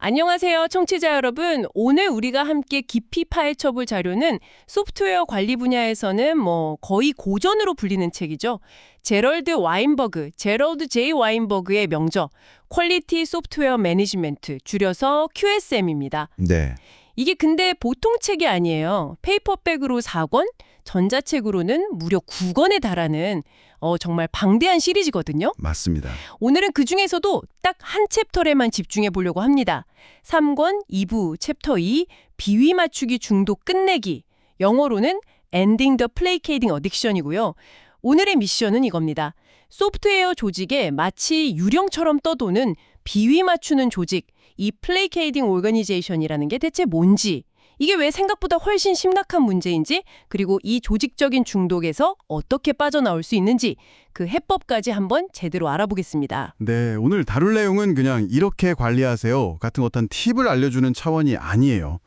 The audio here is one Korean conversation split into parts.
안녕하세요, 청취자 여러분. 오늘 우리가 함께 깊이 파헤쳐볼 자료는 소프트웨어 관리 분야에서는 거의 고전으로 불리는 책이죠. 제럴드 J. 와인버그의 명저, 퀄리티 소프트웨어 매니지먼트, 줄여서 QSM입니다. 네, 이게 근데 보통 책이 아니에요. 페이퍼백으로 4권, 전자책으로는 무려 9권에 달하는 정말 방대한 시리즈거든요. 맞습니다. 오늘은 그중에서도 딱 한 챕터에만 집중해 보려고 합니다. 3권 2부 챕터 2 비위 맞추기 중독 끝내기, 영어로는 Ending the Placating Addiction이고요. 오늘의 미션은 이겁니다. 소프트웨어 조직에 마치 유령처럼 떠도는 비위 맞추는 조직, 이 Placating Organization이라는 게 대체 뭔지, 이게 왜 생각보다 훨씬 심각한 문제인지, 그리고 이 조직적인 중독에서 어떻게 빠져나올 수 있는지 그 해법까지 한번 제대로 알아보겠습니다. 네, 오늘 다룰 내용은 그냥 이렇게 관리하세요 같은 어떤 팁을 알려주는 차원이 아니에요.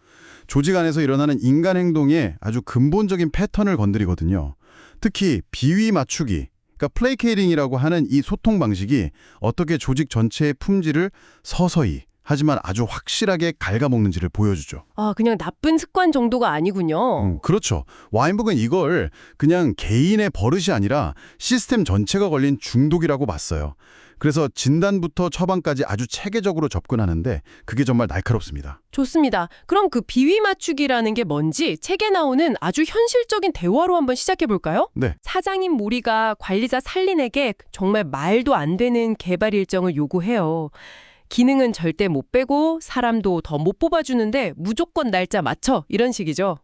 조직 안에서 일어나는 인간 행동의 아주 근본적인 패턴을 건드리거든요. 특히 비위 맞추기, 그러니까 플레이케이팅이라고 하는 이 소통 방식이 어떻게 조직 전체의 품질을 서서히 하지만 아주 확실하게 갉아먹는지를 보여주죠. 그냥 나쁜 습관 정도가 아니군요. 그렇죠. 와인버그는 이걸 그냥 개인의 버릇이 아니라 시스템 전체가 걸린 중독이라고 봤어요. 그래서 진단부터 처방까지 아주 체계적으로 접근하는데 그게 정말 날카롭습니다. 좋습니다. 그럼 그 비위 맞추기라는 게 뭔지 책에 나오는 아주 현실적인 대화로 한번 시작해 볼까요? 네. 사장인 모리가 관리자 살린에게 정말 말도 안 되는 개발 일정을 요구해요. 기능은 절대 못 빼고 사람도 더 못 뽑아주는데 무조건 날짜 맞춰, 이런 식이죠.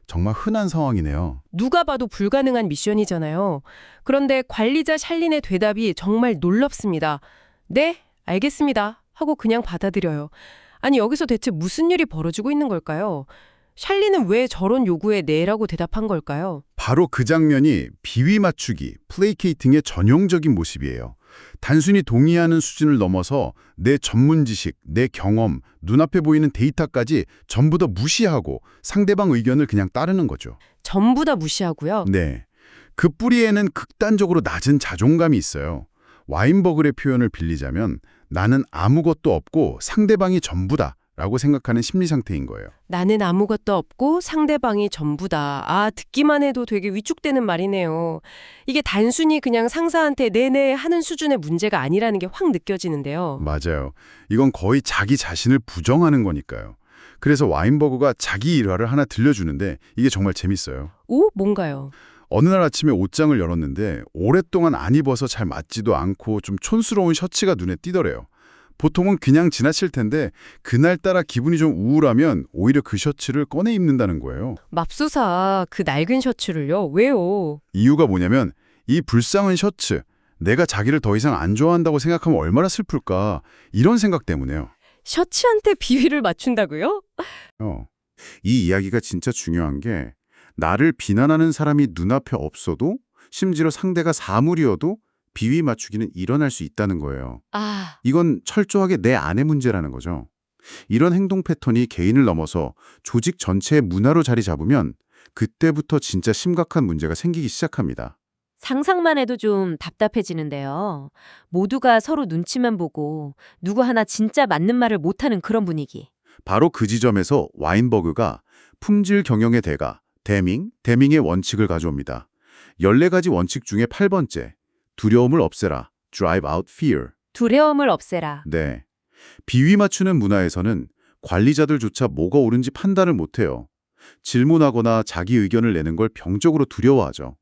정말 흔한 상황이네요. 누가 봐도 불가능한 미션이잖아요. 그런데 관리자 샬린의 대답이 정말 놀랍습니다. 네, 알겠습니다 하고 그냥 받아들여요. 아니, 여기서 대체 무슨 일이 벌어지고 있는 걸까요? 샬린은 왜 저런 요구에 네라고 대답한 걸까요? 바로 그 장면이 비위 맞추기, 플레이케이팅의 전형적인 모습이에요. 단순히 동의하는 수준을 넘어서 내 전문 지식, 내 경험, 눈앞에 보이는 데이터까지 전부 다 무시하고 상대방 의견을 그냥 따르는 거죠. 전부 다 무시하고요. 네. 그 뿌리에는 극단적으로 낮은 자존감이 있어요. 와인버그의 표현을 빌리자면 나는 아무것도 없고 상대방이 전부다 라고 생각하는 심리 상태인 거예요. 나는 아무것도 없고 상대방이 전부다. 듣기만 해도 되게 위축되는 말이네요. 이게 단순히 그냥 상사한테 네네 하는 수준의 문제가 아니라는 게 확 느껴지는데요. 맞아요. 이건 거의 자기 자신을 부정하는 거니까요. 그래서 와인버그가 자기 일화를 하나 들려주는데 이게 정말 재밌어요. 뭔가요? 어느 날 아침에 옷장을 열었는데 오랫동안 안 입어서 잘 맞지도 않고 좀 촌스러운 셔츠가 눈에 띄더래요. 보통은 그냥 지나칠 텐데 그날따라 기분이 좀 우울하면 오히려 그 셔츠를 꺼내 입는다는 거예요. 맙소사, 그 낡은 셔츠를요? 왜요? 이유가 뭐냐면 이 불쌍한 셔츠, 내가 자기를 더 이상 안 좋아한다고 생각하면 얼마나 슬플까, 이런 생각 때문에요. 셔츠한테 비위를 맞춘다고요? 이 이야기가 진짜 중요한 게 나를 비난하는 사람이 눈앞에 없어도 심지어 상대가 사물이어도 비위 맞추기는 일어날 수 있다는 거예요. 이건 철저하게 내 안의 문제라는 거죠. 이런 행동 패턴이 개인을 넘어서 조직 전체의 문화로 자리 잡으면 그때부터 진짜 심각한 문제가 생기기 시작합니다. 상상만 해도 좀 답답해지는데요. 모두가 서로 눈치만 보고 누구 하나 진짜 맞는 말을 못하는 그런 분위기. 바로 그 지점에서 와인버그가 품질 경영의 대가, 데밍의 원칙을 가져옵니다. 14가지 원칙 중에 8번째, 두려움을 없애라, drive out fear. 두려움을 없애라. 네. 비위 맞추는 문화에서는 관리자들조차 뭐가 옳은지 판단을 못해요. 질문하거나 자기 의견을 내는 걸 병적으로 두려워하죠.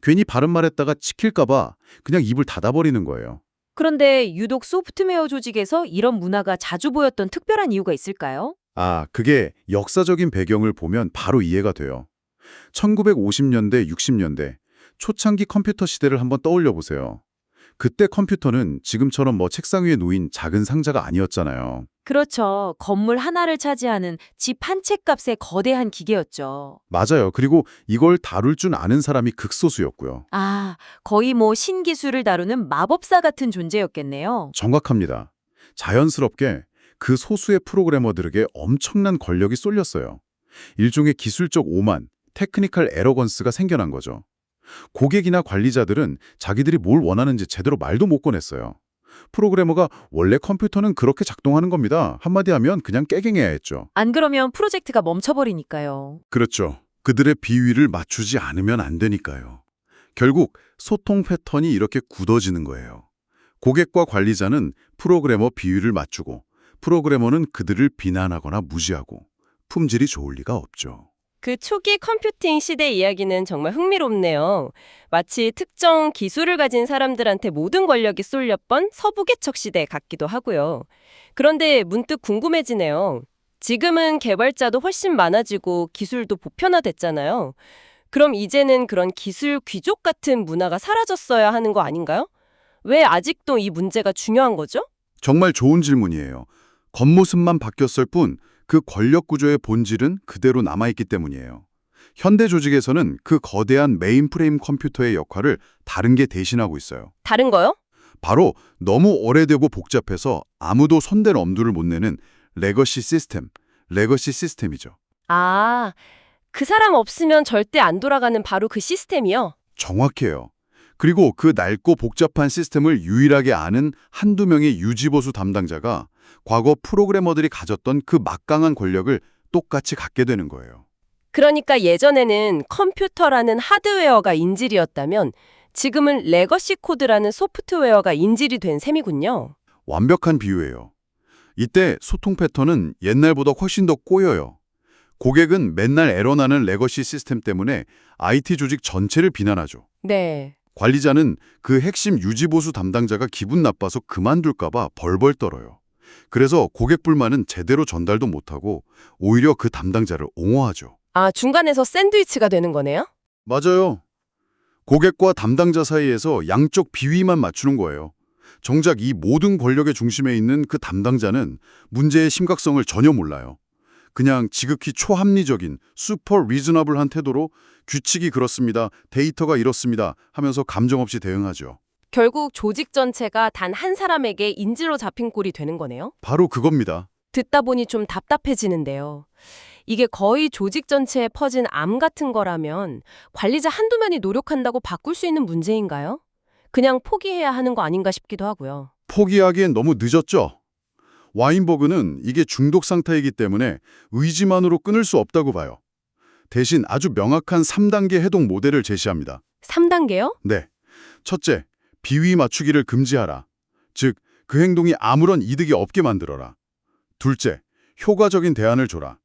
괜히 바른 말 했다가 찍힐까 봐 그냥 입을 닫아버리는 거예요. 그런데 유독 소프트웨어 조직에서 이런 문화가 자주 보였던 특별한 이유가 있을까요? 그게 역사적인 배경을 보면 바로 이해가 돼요. 1950년대, 60년대 초창기 컴퓨터 시대를 한번 떠올려 보세요. 그때 컴퓨터는 지금처럼 책상 위에 놓인 작은 상자가 아니었잖아요. 그렇죠. 건물 하나를 차지하는 집 한 채 값의 거대한 기계였죠. 맞아요. 그리고 이걸 다룰 줄 아는 사람이 극소수였고요. 거의 신기술을 다루는 마법사 같은 존재였겠네요. 정확합니다. 자연스럽게 그 소수의 프로그래머들에게 엄청난 권력이 쏠렸어요. 일종의 기술적 오만, 테크니컬 에러건스가 생겨난 거죠. 고객이나 관리자들은 자기들이 뭘 원하는지 제대로 말도 못 꺼냈어요. 프로그래머가 원래 컴퓨터는 그렇게 작동하는 겁니다. 한마디 하면 그냥 깨갱해야 했죠. 안 그러면 프로젝트가 멈춰버리니까요. 그렇죠. 그들의 비위를 맞추지 않으면 안 되니까요. 결국 소통 패턴이 이렇게 굳어지는 거예요. 고객과 관리자는 프로그래머 비위를 맞추고 프로그래머는 그들을 비난하거나 무시하고 품질이 좋을 리가 없죠. 그 초기 컴퓨팅 시대 이야기는 정말 흥미롭네요. 마치 특정 기술을 가진 사람들한테 모든 권력이 쏠렸던 서부개척 시대 같기도 하고요. 그런데 문득 궁금해지네요. 지금은 개발자도 훨씬 많아지고 기술도 보편화됐잖아요. 그럼 이제는 그런 기술 귀족 같은 문화가 사라졌어야 하는 거 아닌가요? 왜 아직도 이 문제가 중요한 거죠? 정말 좋은 질문이에요. 겉모습만 바뀌었을 뿐 그 권력 구조의 본질은 그대로 남아있기 때문이에요. 현대 조직에서는 그 거대한 메인프레임 컴퓨터의 역할을 다른 게 대신하고 있어요. 다른 거요? 바로 너무 오래되고 복잡해서 아무도 손댈 엄두를 못 내는 레거시 시스템이죠. 아, 그 사람 없으면 절대 안 돌아가는 바로 그 시스템이요? 정확해요. 그리고 그 낡고 복잡한 시스템을 유일하게 아는 한두 명의 유지보수 담당자가 과거 프로그래머들이 가졌던 그 막강한 권력을 똑같이 갖게 되는 거예요. 그러니까 예전에는 컴퓨터라는 하드웨어가 인질이었다면 지금은 레거시 코드라는 소프트웨어가 인질이 된 셈이군요. 완벽한 비유예요. 이때 소통 패턴은 옛날보다 훨씬 더 꼬여요. 고객은 맨날 에러나는 레거시 시스템 때문에 IT 조직 전체를 비난하죠. 네. 관리자는 그 핵심 유지보수 담당자가 기분 나빠서 그만둘까 봐 벌벌 떨어요. 그래서 고객 불만은 제대로 전달도 못하고 오히려 그 담당자를 옹호하죠. 아, 중간에서 샌드위치가 되는 거네요? 맞아요. 고객과 담당자 사이에서 양쪽 비위만 맞추는 거예요. 정작 이 모든 권력의 중심에 있는 그 담당자는 문제의 심각성을 전혀 몰라요. 그냥 지극히 초합리적인 슈퍼 리즈너블한 태도로 규칙이 그렇습니다, 데이터가 이렇습니다 하면서 감정 없이 대응하죠. 결국 조직 전체가 단 한 사람에게 인질로 잡힌 꼴이 되는 거네요? 바로 그겁니다. 듣다 보니 좀 답답해지는데요. 이게 거의 조직 전체에 퍼진 암 같은 거라면 관리자 한두 명이 노력한다고 바꿀 수 있는 문제인가요? 그냥 포기해야 하는 거 아닌가 싶기도 하고요. 포기하기엔 너무 늦었죠. 와인버그는 이게 중독 상태이기 때문에 의지만으로 끊을 수 없다고 봐요. 대신 아주 명확한 3단계 해독 모델을 제시합니다. 3단계요? 네. 첫째, 비위 맞추기를 금지하라. 즉, 그 행동이 아무런 이득이 없게 만들어라. 둘째, 효과적인 대안을 줘라.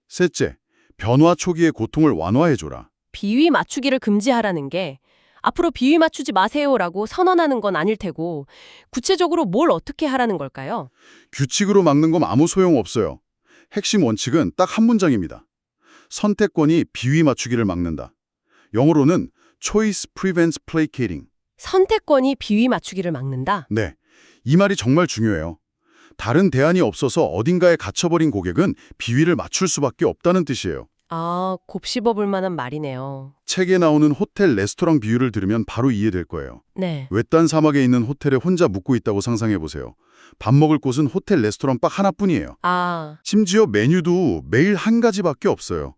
셋째, 변화 초기의 고통을 완화해줘라. 비위 맞추기를 금지하라는 게 앞으로 비위 맞추지 마세요라고 선언하는 건 아닐 테고 구체적으로 뭘 어떻게 하라는 걸까요? 규칙으로 막는 건 아무 소용없어요. 핵심 원칙은 딱 한 문장입니다. 선택권이 비위 맞추기를 막는다. 영어로는 Choice Prevents Placating. 선택권이 비위 맞추기를 막는다. 네, 이 말이 정말 중요해요. 다른 대안이 없어서 어딘가에 갇혀버린 고객은 비위를 맞출 수밖에 없다는 뜻이에요. 아, 곱씹어볼 만한 말이네요. 책에 나오는 호텔, 레스토랑 비유를 들으면 바로 이해될 거예요. 네. 외딴 사막에 있는 호텔에 혼자 묵고 있다고 상상해보세요. 밥 먹을 곳은 호텔 레스토랑 딱 하나뿐이에요. 아, 심지어 메뉴도 매일 한 가지밖에 없어요.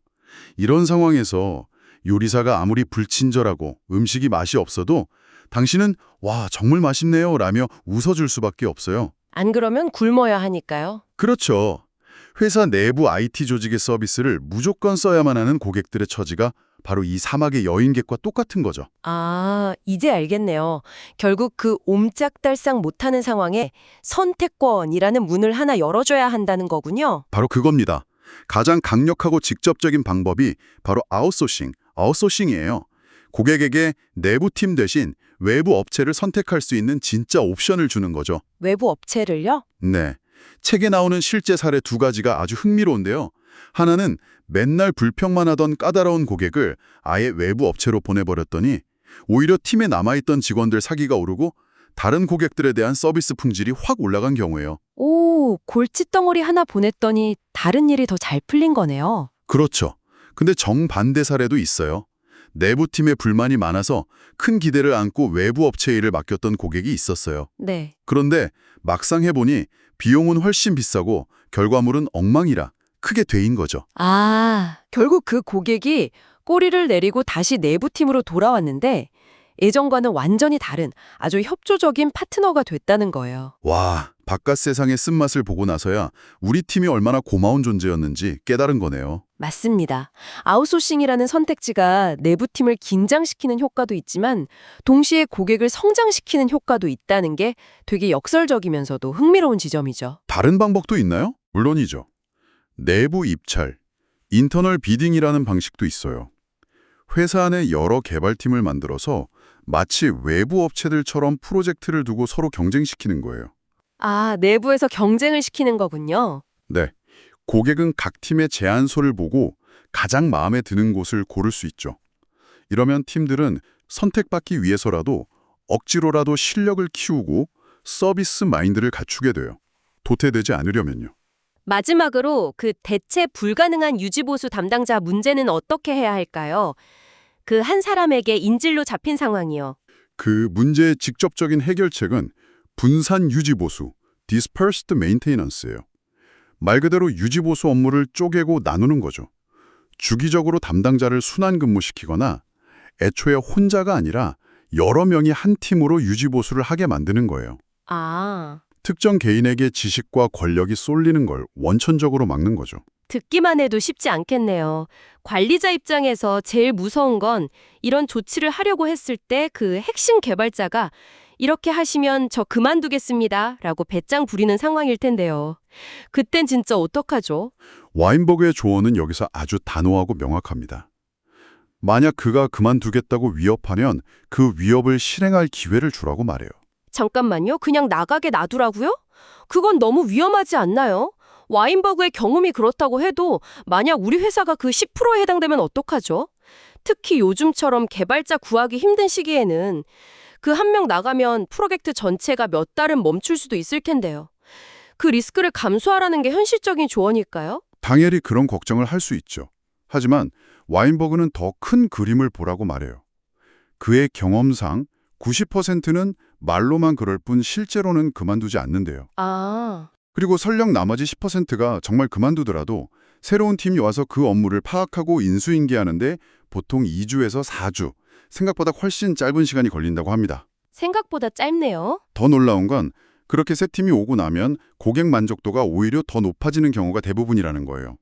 이런 상황에서 요리사가 아무리 불친절하고 음식이 맛이 없어도 당신은 와, 정말 맛있네요 라며 웃어줄 수밖에 없어요. 안 그러면 굶어야 하니까요. 그렇죠. 회사 내부 IT 조직의 서비스를 무조건 써야만 하는 고객들의 처지가 바로 이 사막의 여인객과 똑같은 거죠. 아, 이제 알겠네요. 결국 그 옴짝달싹 못하는 상황에 선택권이라는 문을 하나 열어줘야 한다는 거군요. 바로 그겁니다. 가장 강력하고 직접적인 방법이 바로 아웃소싱이에요. 고객에게 내부 팀 대신 외부 업체를 선택할 수 있는 진짜 옵션을 주는 거죠. 외부 업체를요? 네. 책에 나오는 실제 사례 두 가지가 아주 흥미로운데요. 하나는 맨날 불평만 하던 까다로운 고객을 아예 외부 업체로 보내버렸더니 오히려 팀에 남아있던 직원들 사기가 오르고 다른 고객들에 대한 서비스 품질이 확 올라간 경우예요. 오, 골칫덩어리 하나 보냈더니 다른 일이 더 잘 풀린 거네요. 그렇죠. 근데 정반대 사례도 있어요. 내부 팀에 불만이 많아서 큰 기대를 안고 외부 업체 일을 맡겼던 고객이 있었어요. 네. 그런데 막상 해보니 비용은 훨씬 비싸고 결과물은 엉망이라 크게 되인 거죠. 아, 결국 그 고객이 꼬리를 내리고 다시 내부팀으로 돌아왔는데 예전과는 완전히 다른 아주 협조적인 파트너가 됐다는 거예요. 와, 바깥 세상의 쓴맛을 보고 나서야 우리 팀이 얼마나 고마운 존재였는지 깨달은 거네요. 맞습니다. 아웃소싱이라는 선택지가 내부 팀을 긴장시키는 효과도 있지만 동시에 고객을 성장시키는 효과도 있다는 게 되게 역설적이면서도 흥미로운 지점이죠. 다른 방법도 있나요? 물론이죠. 내부 입찰, 인터널 비딩이라는 방식도 있어요. 회사 안에 여러 개발팀을 만들어서 마치 외부 업체들처럼 프로젝트를 두고 서로 경쟁시키는 거예요. 아, 내부에서 경쟁을 시키는 거군요. 네. 고객은 각 팀의 제안서를 보고 가장 마음에 드는 곳을 고를 수 있죠. 이러면 팀들은 선택받기 위해서라도 억지로라도 실력을 키우고 서비스 마인드를 갖추게 돼요. 도태되지 않으려면요. 마지막으로 그 대체 불가능한 유지보수 담당자 문제는 어떻게 해야 할까요? 그 한 사람에게 인질로 잡힌 상황이요. 그 문제의 직접적인 해결책은 분산 유지보수, dispersed maintenance예요. 말 그대로 유지보수 업무를 쪼개고 나누는 거죠. 주기적으로 담당자를 순환 근무시키거나 애초에 혼자가 아니라 여러 명이 한 팀으로 유지보수를 하게 만드는 거예요. 아, 특정 개인에게 지식과 권력이 쏠리는 걸 원천적으로 막는 거죠. 듣기만 해도 쉽지 않겠네요. 관리자 입장에서 제일 무서운 건 이런 조치를 하려고 했을 때 그 핵심 개발자가 이렇게 하시면 저 그만두겠습니다 라고 배짱 부리는 상황일 텐데요. 그땐 진짜 어떡하죠? 와인버그의 조언은 여기서 아주 단호하고 명확합니다. 만약 그가 그만두겠다고 위협하면 그 위협을 실행할 기회를 주라고 말해요. 잠깐만요. 그냥 나가게 놔두라고요? 그건 너무 위험하지 않나요? 와인버그의 경험이 그렇다고 해도 만약 우리 회사가 그 10%에 해당되면 어떡하죠? 특히 요즘처럼 개발자 구하기 힘든 시기에는 그 한 명 나가면 프로젝트 전체가 몇 달은 멈출 수도 있을 텐데요. 그 리스크를 감수하라는 게 현실적인 조언일까요? 당연히 그런 걱정을 할 수 있죠. 하지만 와인버그는 더 큰 그림을 보라고 말해요. 그의 경험상 90%는 말로만 그럴 뿐 실제로는 그만두지 않는데요. 아, 그리고 설령 나머지 10%가 정말 그만두더라도 새로운 팀이 와서 그 업무를 파악하고 인수인계하는데 보통 2주에서 4주, 생각보다 훨씬 짧은 시간이 걸린다고 합니다. 생각보다 짧네요. 더 놀라운 건 그렇게 새 팀이 오고 나면 고객 만족도가 오히려 더 높아지는 경우가 대부분이라는 거예요.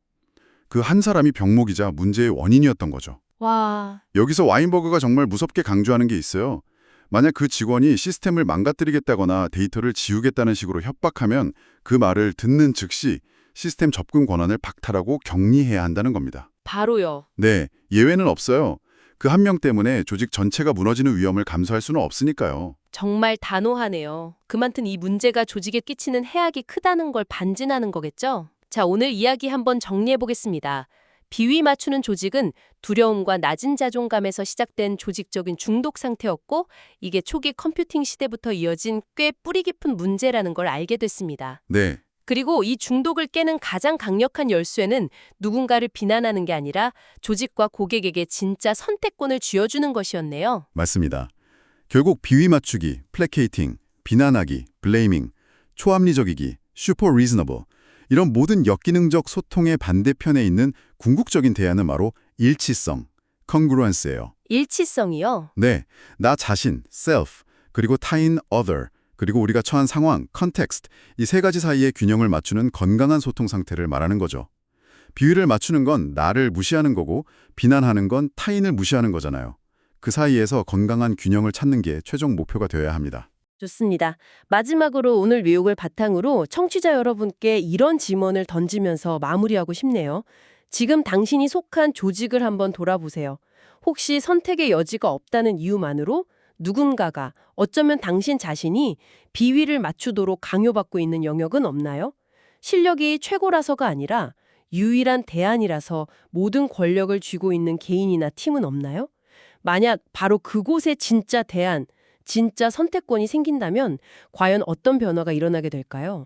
그 한 사람이 병목이자 문제의 원인이었던 거죠. 와, 여기서 와인버그가 정말 무섭게 강조하는 게 있어요. 만약 그 직원이 시스템을 망가뜨리겠다거나 데이터를 지우겠다는 식으로 협박하면 그 말을 듣는 즉시 시스템 접근 권한을 박탈하고 격리해야 한다는 겁니다. 바로요. 네, 예외는 없어요. 그 한 명 때문에 조직 전체가 무너지는 위험을 감수할 수는 없으니까요. 정말 단호하네요. 그만큼 이 문제가 조직에 끼치는 해악이 크다는 걸 반증하는 거겠죠? 자, 오늘 이야기 한번 정리해 보겠습니다. 비위 맞추는 조직은 두려움과 낮은 자존감에서 시작된 조직적인 중독 상태였고 이게 초기 컴퓨팅 시대부터 이어진 꽤 뿌리 깊은 문제라는 걸 알게 됐습니다. 네, 그리고 이 중독을 깨는 가장 강력한 열쇠는 누군가를 비난하는 게 아니라 조직과 고객에게 진짜 선택권을 쥐어주는 것이었네요. 맞습니다. 결국 비위 맞추기, 플래케이팅, 비난하기, 블레이밍, 초합리적이기, 슈퍼 리즈너블 이런 모든 역기능적 소통의 반대편에 있는 궁극적인 대안은 바로 일치성, congruence예요. 일치성이요? 네, 나 자신, self, 그리고 타인, other, 그리고 우리가 처한 상황, context, 이 세 가지 사이의 균형을 맞추는 건강한 소통 상태를 말하는 거죠. 비위를 맞추는 건 나를 무시하는 거고 비난하는 건 타인을 무시하는 거잖아요. 그 사이에서 건강한 균형을 찾는 게 최종 목표가 되어야 합니다. 좋습니다. 마지막으로 오늘 내용을 바탕으로 청취자 여러분께 이런 질문을 던지면서 마무리하고 싶네요. 지금 당신이 속한 조직을 한번 돌아보세요. 혹시 선택의 여지가 없다는 이유만으로 누군가가 어쩌면 당신 자신이 비위를 맞추도록 강요받고 있는 영역은 없나요? 실력이 최고라서가 아니라 유일한 대안이라서 모든 권력을 쥐고 있는 개인이나 팀은 없나요? 만약 바로 그곳에 진짜 대안, 진짜 선택권이 생긴다면 과연 어떤 변화가 일어나게 될까요?